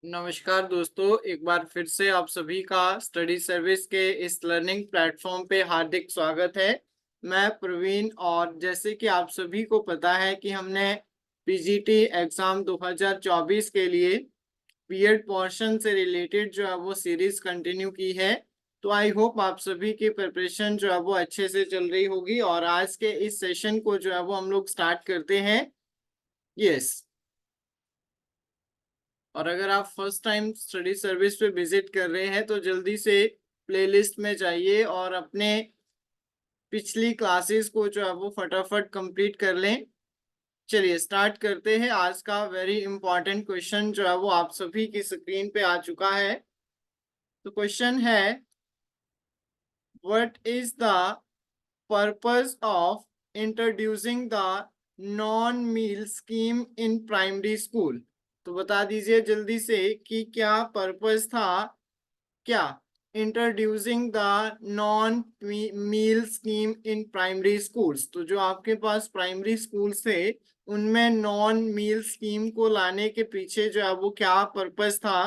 नमस्कार दोस्तों, एक बार फिर से आप सभी का स्टडी सर्विस के इस लर्निंग प्लेटफॉर्म पे हार्दिक स्वागत है। मैं प्रवीण, और जैसे कि आप सभी को पता है कि हमने पीजीटी एग्जाम 2024 के लिए बीएड पोर्शन से रिलेटेड जो है वो सीरीज कंटिन्यू की है। तो आई होप आप सभी की प्रिपरेशन जो है वो अच्छे से चल रही होगी, और आज के इस सेशन को जो है वो हम लोग स्टार्ट करते हैं। यस। और अगर आप फर्स्ट टाइम स्टडी सर्विस पे विजिट कर रहे हैं तो जल्दी से प्लेलिस्ट में जाइए और अपने पिछली क्लासेस को जो है वो फटाफट कंप्लीट कर लें। चलिए स्टार्ट करते हैं। आज का वेरी इंपॉर्टेंट क्वेश्चन जो है वो आप सभी की स्क्रीन पे आ चुका है। तो क्वेश्चन है, what is the purpose of introducing the noon meal scheme in primary school. तो बता दीजिए जल्दी से कि क्या पर्पस था, क्या introducing the noon meal scheme in primary schools. तो जो आपके पास प्राइमरी स्कूल्स थे उनमें नॉन मील स्कीम को लाने के पीछे जो है वो क्या पर्पस था।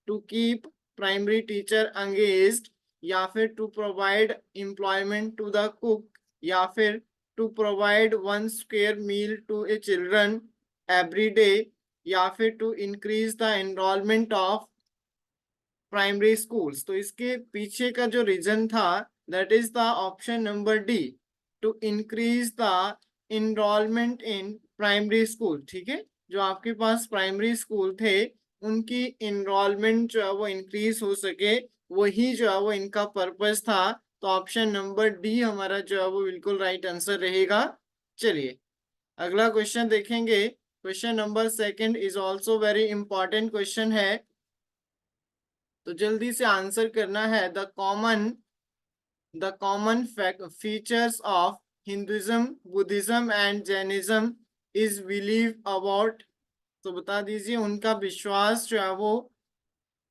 To keep primary teacher engaged, या फिर to provide employment to the cook, या फिर to provide one square meal to a children every day, या फिर to increase the enrolment of primary schools. तो इसके पीछे का जो रीजन था that is the option number D, to increase the enrolment in primary school. ठीक है, जो आपके पास प्राइमरी स्कूल थे उनकी इनरोलमेंट जो है वो इंक्रीज हो सके, वही जो है वो इनका पर्पस था। तो ऑप्शन नंबर डी हमारा जो है वो बिल्कुल राइट आंसर रहेगा। चलिए अगला क्वेश्चन देखेंगे। Question number second is also very important question है, तो जल्दी से आंसर करना है। The common features of Hinduism, Buddhism and Jainism is believe about. तो बता दीजिए उनका विश्वास जो है वो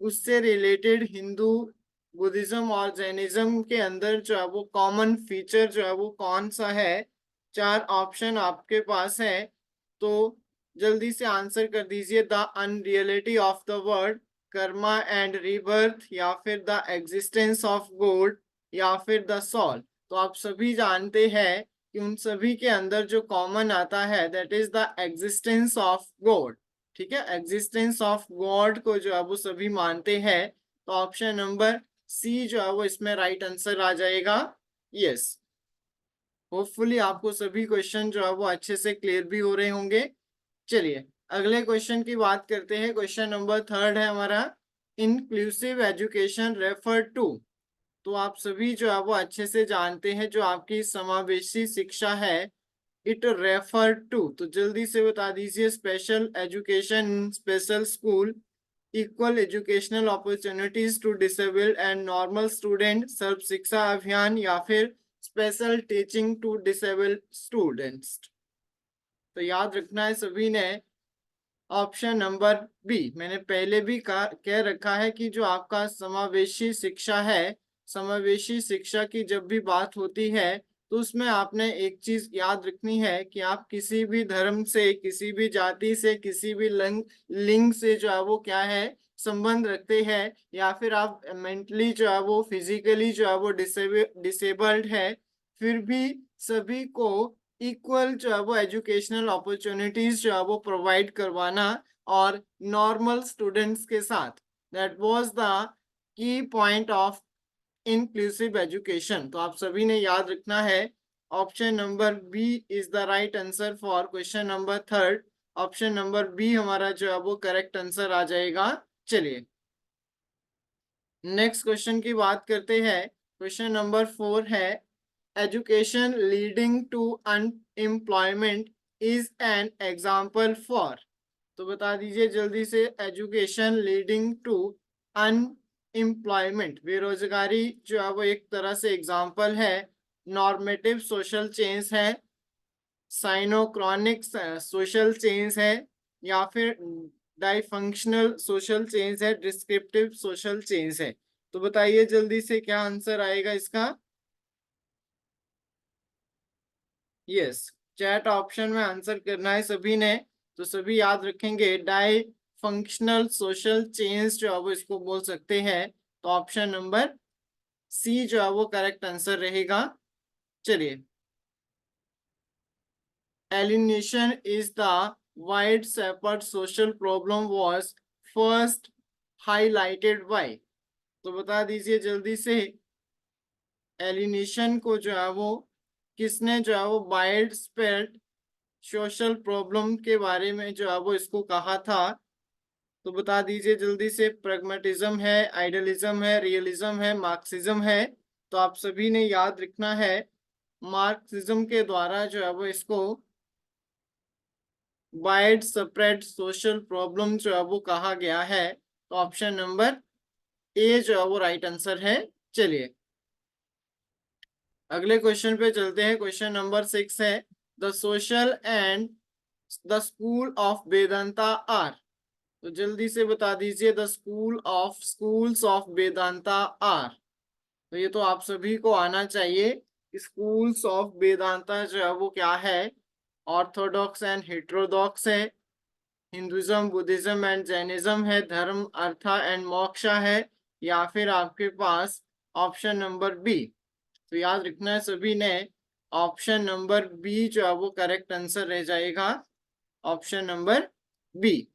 उससे रिलेटेड हिंदू, बुद्धिज्म और जैनिज्म के अंदर जो है वो कॉमन फीचर जो है वो कौन सा है। चार ऑप्शन आपके पास है, तो जल्दी से आंसर कर दीजिए। The unreality of the world, Karma and rebirth, या फिर द एग्जिस्टेंस ऑफ गॉड, या फिर द सॉल। तो आप सभी जानते हैं कि उन सभी के अंदर जो कॉमन आता है that is the existence of God. ठीक है, एग्जिस्टेंस ऑफ गॉड को जो है वो सभी मानते हैं। तो ऑप्शन नंबर सी जो है वो इसमें राइट आंसर आ जाएगा। यस, होपफुली आपको सभी क्वेश्चन जो है वो अच्छे से क्लियर भी हो रहे होंगे। चलिए अगले क्वेश्चन की बात करते हैं। क्वेश्चन नंबर थर्ड है हमारा, इंक्लूसिव एजुकेशन रेफर टू। तो आप सभी जो है वो अच्छे से जानते हैं जो आपकी समावेशी शिक्षा है, इट रेफर टू। तो जल्दी से बता दीजिए, special education, special school, equal educational opportunities to disabled and normal student, Sarva Shiksha Abhiyan, या फिर special teaching to disabled students. तो याद रखना है सभी ने ऑप्शन नंबर बी। मैंने पहले भी कह रखा है कि जो आपका समावेशी शिक्षा है, समावेशी शिक्षा की जब भी बात होती है तो उसमें आपने एक चीज याद रखनी है कि आप किसी भी धर्म से, किसी भी जाति से, किसी भी लिंग से जो है वो क्या है, संबंध रखते हैं, या फिर आप मेंटली जो है वो, फिजिकली जो है वो डिसेबल्ड है, फिर भी सभी को इक्वल जो है वो एजुकेशनल अपॉर्चुनिटीज जो है वो प्रोवाइड करवाना, और नॉर्मल स्टूडेंट्स के साथ। That was the key point of inclusive education. तो आप सभी ने याद रखना है option number B is the right answer for question number third. Option number B हमारा जो है वो करेक्ट आंसर आ जाएगा। चलिए नेक्स्ट क्वेश्चन की बात करते हैं। क्वेश्चन नंबर फोर है, education leading to unemployment is an example for. तो बता दीजिए जल्दी से, एजुकेशन लीडिंग टू अनएम्प्लॉयमेंट, बेरोजगारी जो है वो एक तरह से एग्जाम्पल है। नॉर्मेटिव सोशल चेंज है, साइनोक्रॉनिक सोशल चेंज है, या फिर डाइफंक्शनल सोशल चेंज है, डिस्क्रिप्टिव सोशल चेंज है। तो बताइए जल्दी से क्या आंसर आएगा इसका। यस, चैट ऑप्शन में आंसर करना है सभी ने। तो सभी याद रखेंगे, डाई फंक्शनल सोशल चेंज जो है वो इसको बोल सकते हैं। तो ऑप्शन नंबर सी जो है वो करेक्ट आंसर रहेगा। चलिए, alienation is the widespread social problem was first highlighted by। तो बता दीजिए जल्दी से, एलिनेशन को जो है वो किसने जो है वो वाइड स्प्रेड सोशल प्रॉब्लम के बारे में जो है वो इसको कहा था। तो बता दीजिए जल्दी से, प्रैग्मेटिज्म है, आइडियलिज्म है, रियलिज्म है, मार्क्सिज्म है। तो आप सभी ने याद रखना है, मार्क्सिज्म के द्वारा जो है वो इसको वाइड स्प्रेड सोशल प्रॉब्लम जो है वो कहा गया है। तो ऑप्शन नंबर ए जो है वो राइट आंसर है। चलिए अगले क्वेश्चन पे चलते हैं। क्वेश्चन नंबर 6 है, the social and the school of Vedanta are. तो जल्दी से बता दीजिए, the schools of Vedanta are. तो ये तो आप सभी को आना चाहिए। स्कूल्स ऑफ वेदांता जो है वो क्या है? ऑर्थोडॉक्स एंड हेट्रोडॉक्स है, हिंदुइज्म, बुद्धिज्म एंड जैनिज्म है, धर्म, अर्थ एंड मोक्षा है, या फिर आपके पास ऑप्शन नंबर बी। तो याद रखना है सभी ने, ऑप्शन नंबर बी जो है वो करेक्ट आंसर रह जाएगा। Option number B.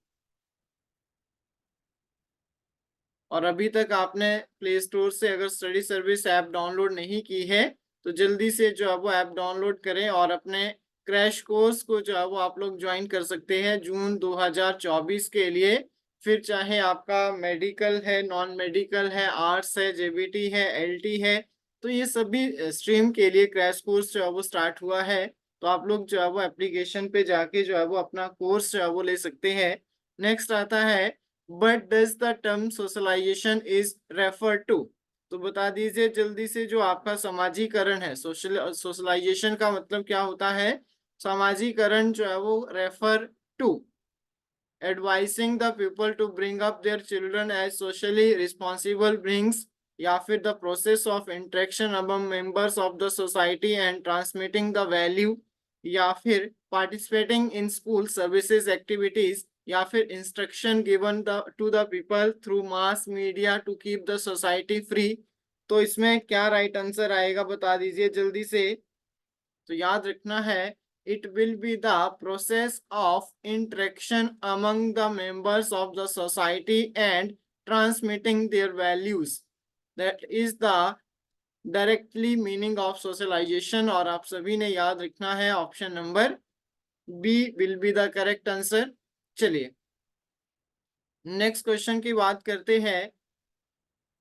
और अभी तक आपने प्ले स्टोर से अगर स्टडी सर्विस ऐप डाउनलोड नहीं की है तो जल्दी से जो है वो ऐप डाउनलोड करें और अपने क्रैश कोर्स को जो है वो आप लोग ज्वाइन कर सकते हैं जून 2024 के लिए। फिर चाहे आपका मेडिकल है, नॉन मेडिकल है, आर्ट्स है, जेबीटी है, एलटी है, तो ये सभी स्ट्रीम के लिए क्रैश कोर्स जो है वो स्टार्ट हुआ है। तो आप लोग जो है वो एप्लीकेशन पे जाके जो है वो अपना कोर्स जो है वो ले सकते हैं। नेक्स्ट आता है, but does the term socialization is refer to. तो बता दीजिए जल्दी से, जो आपका समाजीकरण है, सोशलाइजेशन का मतलब क्या होता है? समाजीकरण जो है वो refer to advising the people to bring up their children as socially responsible brings, या फिर the process of interaction among members of the society and transmitting the value, या फिर participating in school services activities, या फिर instruction given to the people through mass media to keep the society free. तो इसमें क्या right answer आएगा बता दीजिए जल्दी से। तो याद रखना है, it will be the process of interaction among the members of the society and transmitting their values, that is the directly meaning of socialization। और आप सभी ने याद रखना है, option number B will be the correct answer। चलिए next question की बात करते हैं।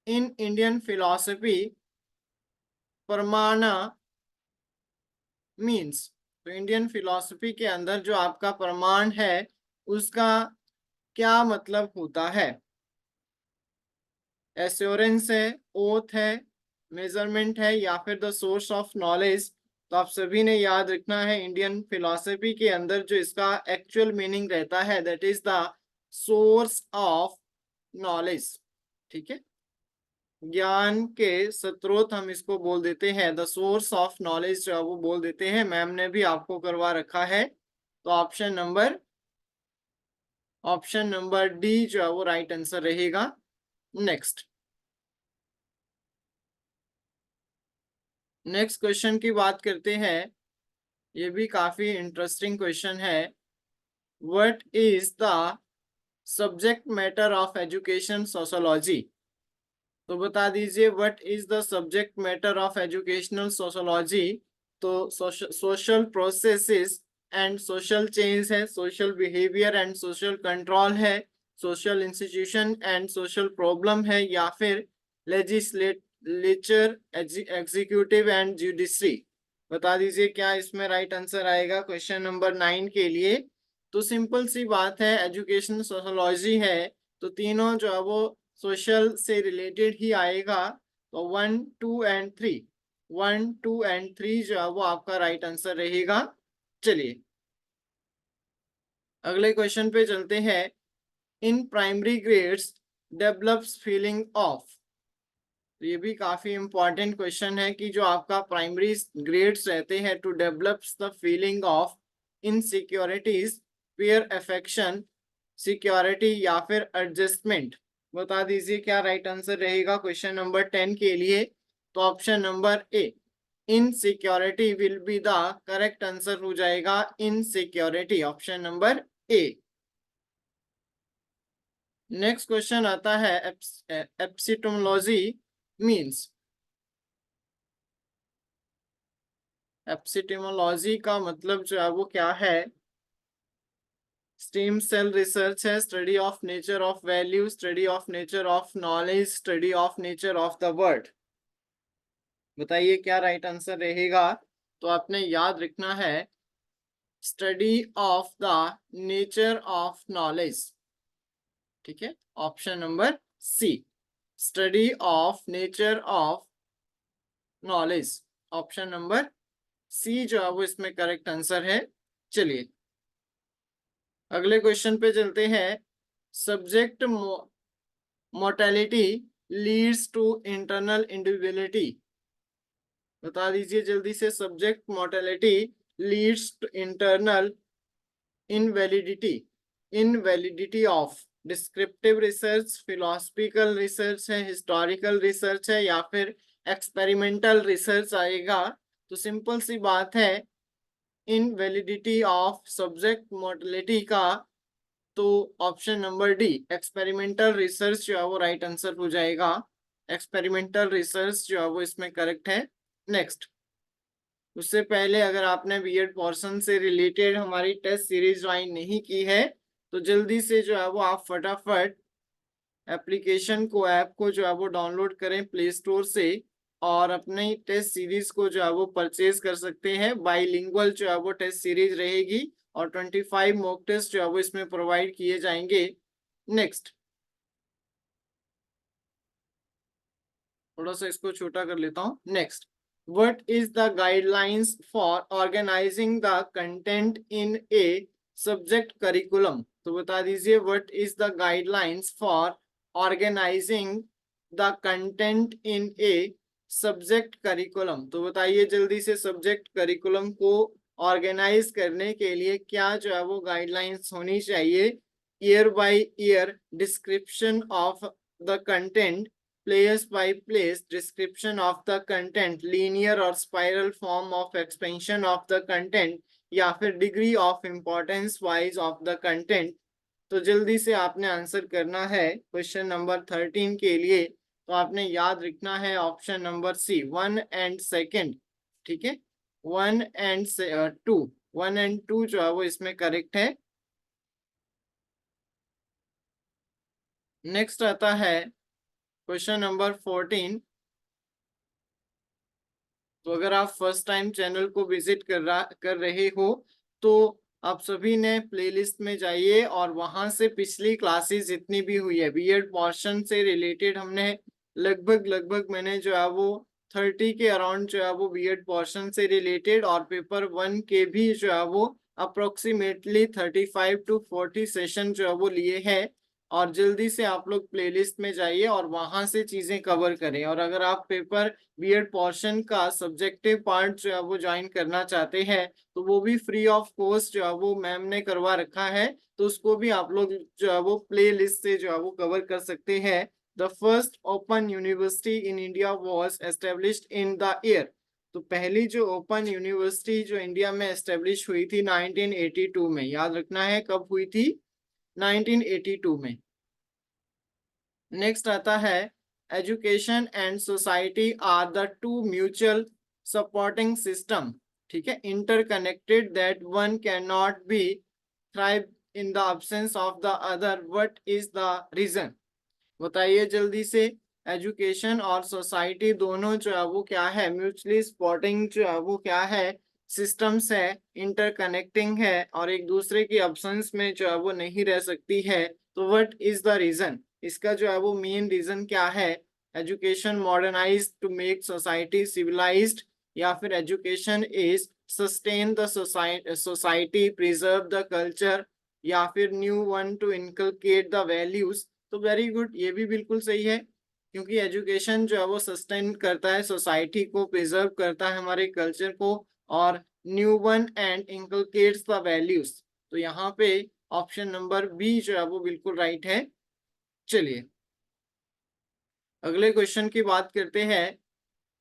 इन इंडियन फिलॉसफी परमाणु मीन्स, तो इंडियन फिलॉसफी के अंदर जो आपका प्रमाण है उसका क्या मतलब होता है? एश्योरेंस है, ओथ है, मेजरमेंट है, या फिर द सोर्स ऑफ नॉलेज। तो आप सभी ने याद रखना है, इंडियन फिलॉसफी के अंदर जो इसका एक्चुअल मीनिंग रहता है that is the source of knowledge. ठीक है, ज्ञान के स्रोत हम इसको बोल देते हैं, द सोर्स ऑफ नॉलेज जो वो बोल देते हैं। मैम ने भी आपको करवा रखा है। तो ऑप्शन नंबर डी जो है वो राइट आंसर रहेगा। नेक्स्ट क्वेश्चन की बात करते हैं। ये भी काफी इंटरेस्टिंग क्वेश्चन है। What is the subject matter of education sociology. तो बता दीजिए, what is the subject matter of educational sociology. तो social processes and social change है, social behaviour and social control है, social institution and social problem है, या फिर legislature, executive and judiciary. बता दीजिए क्या इसमें राइट आंसर आएगा क्वेश्चन नंबर 9 के लिए। तो सिंपल सी बात है, एजुकेशन सोशोलॉजी है तो तीनों जो है वो सोशल से रिलेटेड ही आएगा। तो 1, 2 एंड 3, 1, 2 एंड 3 जो है वो आपका राइट आंसर रहेगा। चलिए अगले क्वेश्चन पे चलते हैं। In primary grades develops feeling of. तो ये भी काफी इंपॉर्टेंट क्वेश्चन है कि जो आपका प्राइमरी ग्रेड्स रहते हैं to develops the feeling of insecurities, peer affection, security या फिर एडजस्टमेंट? बता दीजिए क्या राइट आंसर रहेगा क्वेश्चन नंबर 10 के लिए। तो option number A, insecurity will be the correct answer हो जाएगा, insecurity, option number A. Next question आता है एपिस्टेमोलॉजी मीन्स। एपिस्टेमोलॉजी का मतलब जो है वो क्या है? स्टेम सेल रिसर्च है, study of nature of value, study of nature of knowledge, study of nature of the word. बताइए क्या राइट आंसर रहेगा। तो आपने याद रखना है study of the nature of knowledge, ठीक है, option number C, study of nature of knowledge, option number C जो है वो इसमें करेक्ट आंसर है। चलिए अगले क्वेश्चन पे चलते हैं। Subject mortality leads to internal individuality. बता दीजिए जल्दी से, subject mortality leads to internal invalidity, invalidity of. Descriptive research, philosophical research है, हिस्टोरिकल रिसर्च है या फिर एक्सपेरिमेंटल रिसर्च आएगा? तो सिंपल सी बात है, इनवैलिडिटी ऑफ सब्जेक्ट मोर्टेलिटी का तो option number D, experimental research जो है वो राइट आंसर हो जाएगा। एक्सपेरिमेंटल रिसर्च जो है वो इसमें करेक्ट है। नेक्स्ट, उससे पहले अगर आपने बीएड पोर्शन से रिलेटेड हमारी टेस्ट सीरीज ज्वाइन नहीं की है तो जल्दी से जो है वो आप फटाफट एप्लीकेशन को, ऐप को जो है वो डाउनलोड करें प्ले स्टोर से और अपनी टेस्ट सीरीज को जो है वो परचेज कर सकते हैं। बाईलिंगुअल जो है वो टेस्ट सीरीज रहेगी और 25 मॉक टेस्ट जो है वो इसमें प्रोवाइड किए जाएंगे। नेक्स्ट, थोड़ा सा इसको छोटा कर लेता हूँ। Next, what is the guidelines for organizing the content in a subject curriculum? तो बता दीजिए what is the guidelines for organizing the content in a subject curriculum? तो बताइए जल्दी से, सब्जेक्ट करिकुलम को ऑर्गेनाइज करने के लिए क्या जो है वो गाइडलाइंस होनी चाहिए? Year by year description of the content, place by place description of the content, linear or spiral form of expansion of the content या फिर degree of importance wise of the content। तो जल्दी से आपने answer करना है question number 13 के लिए। तो आपने याद रखना है ऑप्शन नंबर सी, 1 and 2, ठीक है, 1 and 2, 1 and 2 जो है वो इसमें करेक्ट है। नेक्स्ट आता है क्वेश्चन नंबर 14। तो अगर आप फर्स्ट टाइम चैनल को विजिट कर रहे हो तो आप सभी ने प्लेलिस्ट में जाइए और वहां से पिछली क्लासेस जितनी भी हुई है बीएड पोर्शन से रिलेटेड, हमने लगभग मैंने जो है वो 30 के अराउंड जो है वो बीएड पोर्शन से रिलेटेड और पेपर 1 के भी जो है वो अप्रोक्सीमेटली 35 to 40 सेशन जो है वो लिए हैं। और जल्दी से आप लोग प्लेलिस्ट में जाइए और वहां से चीजें कवर करें। और अगर आप पेपर बीएड पोर्शन का सब्जेक्टिव पार्ट जो है वो ज्वाइन करना चाहते हैं तो वो भी फ्री ऑफ कॉस्ट जो है वो मैम ने करवा रखा है, तो उसको भी आप लोग जो है वो प्ले लिस्ट से जो है वो कवर कर सकते हैं। The first open university in India was established in the year. तो पहली जो ओपन यूनिवर्सिटी जो इंडिया में एस्टेब्लिश हुई थी 1982 में, याद रखना है कब हुई थी, 1982 में। नेक्स्ट आता है education and society are the two mutual supporting system, ठीक है, interconnected that one can not be thrive in the absence of the other, what is the reason? बताइए जल्दी से, एजुकेशन और सोसाइटी दोनों जो है वो क्या है, म्यूचुअली सपोर्टिंग जो है वो क्या है, सिस्टम्स है, इंटरकनेक्टिंग है और एक दूसरे की एब्सेंस में जो है वो नहीं रह सकती है। तो व्हाट इज द रीजन? इसका जो है वो मेन रीजन क्या है? Education modernise to make society civilised या फिर education is sustain the society, preserve the culture या फिर new one to inculcate the values? तो वेरी गुड, ये भी बिल्कुल सही है क्योंकि एजुकेशन जो है वो सस्टेन करता है सोसाइटी को, प्रिजर्व करता है हमारे कल्चर को और new one and inculcates the values. तो यहाँ पे ऑप्शन नंबर बी जो है वो बिल्कुल राइट है। चलिए अगले क्वेश्चन की बात करते हैं।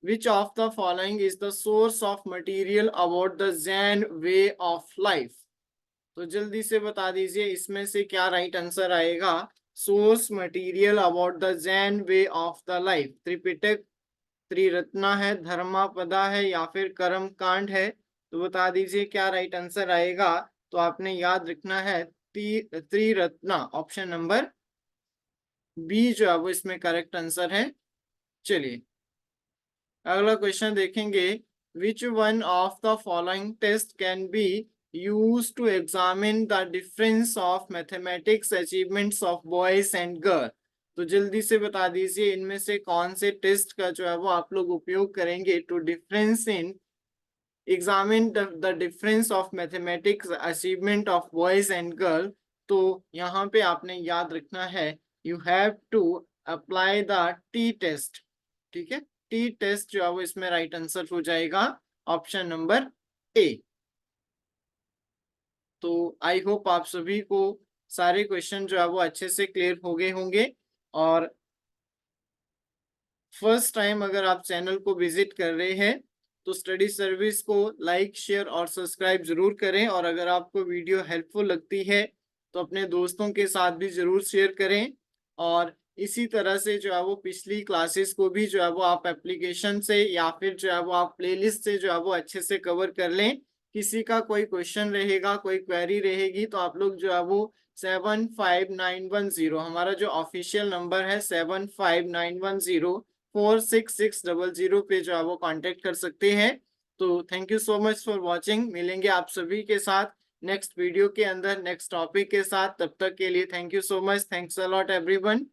Which of the following is the source of material about the Jain way of life. तो जल्दी से बता दीजिए इसमें से क्या राइट आंसर आएगा। Source material about the Jain way of the life, Tripitaka, Triratna है, धर्मापदा है या फिर कर्म कांड है। तो बता दीजिए क्या राइट आंसर आएगा। तो आपने याद रखना है त्रिरत्ना, ऑप्शन नंबर बी जो है वो इसमें करेक्ट आंसर है। चलिए अगला क्वेश्चन देखेंगे। Which one of the following test can be use to examine the difference of mathematics achievements of boys and girl. तो जल्दी से बता दीजिए इनमें से कौन से टेस्ट का जो है वो आप लोग उपयोग करेंगे to difference in examine the difference of mathematics achievement of boys and girl. तो यहाँ पे आपने याद रखना है you have to apply the T test. ठीक है, टी टेस्ट जो है वो इसमें राइट आंसर हो जाएगा, ऑप्शन नंबर ए। तो आई होप आप सभी को सारे क्वेश्चन जो है वो अच्छे से क्लियर हो गए होंगे। और फर्स्ट टाइम अगर आप चैनल को विजिट कर रहे हैं तो स्टडी सर्विस को लाइक शेयर और सब्सक्राइब जरूर करें। और अगर आपको वीडियो हेल्पफुल लगती है तो अपने दोस्तों के साथ भी जरूर शेयर करें। और इसी तरह से जो है वो पिछली क्लासेस को भी जो है वो आप एप्लीकेशन से या फिर जो है वो आप प्लेलिस्ट से जो है वो अच्छे से कवर कर लें। किसी का कोई क्वेश्चन रहेगा, कोई क्वेरी रहेगी तो आप लोग जो है वो 75910, हमारा जो ऑफिशियल नंबर है 75910 46600 पे जो है वो कांटेक्ट कर सकते हैं। तो thank you so much for watching. मिलेंगे आप सभी के साथ नेक्स्ट वीडियो के अंदर नेक्स्ट टॉपिक के साथ। तब तक के लिए thank you so much. Thanks a lot everyone.